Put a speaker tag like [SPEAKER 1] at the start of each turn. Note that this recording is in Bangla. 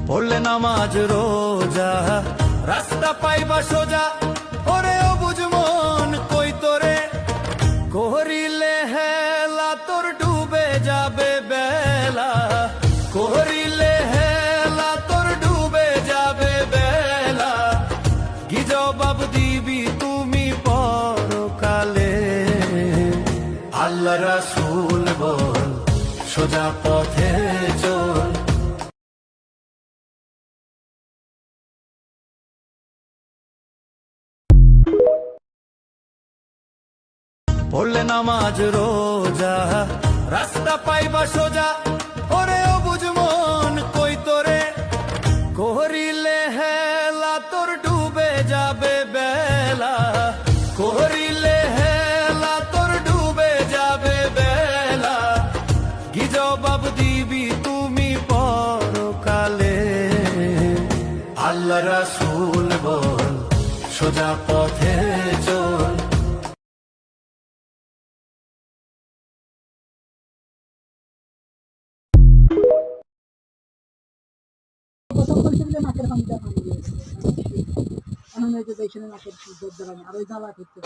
[SPEAKER 1] পড়লে নামাজ রোজা রাস্তা পাইবা সোজা। ওরে ও বুঝ মন কই তোরে করিলে হেলা তোর ডুবে যাবে বেলা। করিলে হেলা তোর ডুবে যাবে বেলা। কি জবাব দিবি তুমি পরকালে? আল্লাহ রাসূল বল সোজা পথে চল। পড়লে নামাজ রোজা রাস্তা পাইবা সোজা। ওরে ও বুঝ মন কই তোরে করিলে হেলা তোর ডুবে যাবে বেলা। করিলে হেলা তোর ডুবে যাবে বেলা। কি জবাব দিবি তুমি পরকালে? আল্লাহ রাসূল বল সোজা পথে চল।
[SPEAKER 2] প্রথম বলছিল যে নাকের পানিটা পানি দিয়েছে এখন হয়তো দেখছিলেন নাকের দুধ দ্বারা আর ওই জ্বালা করতে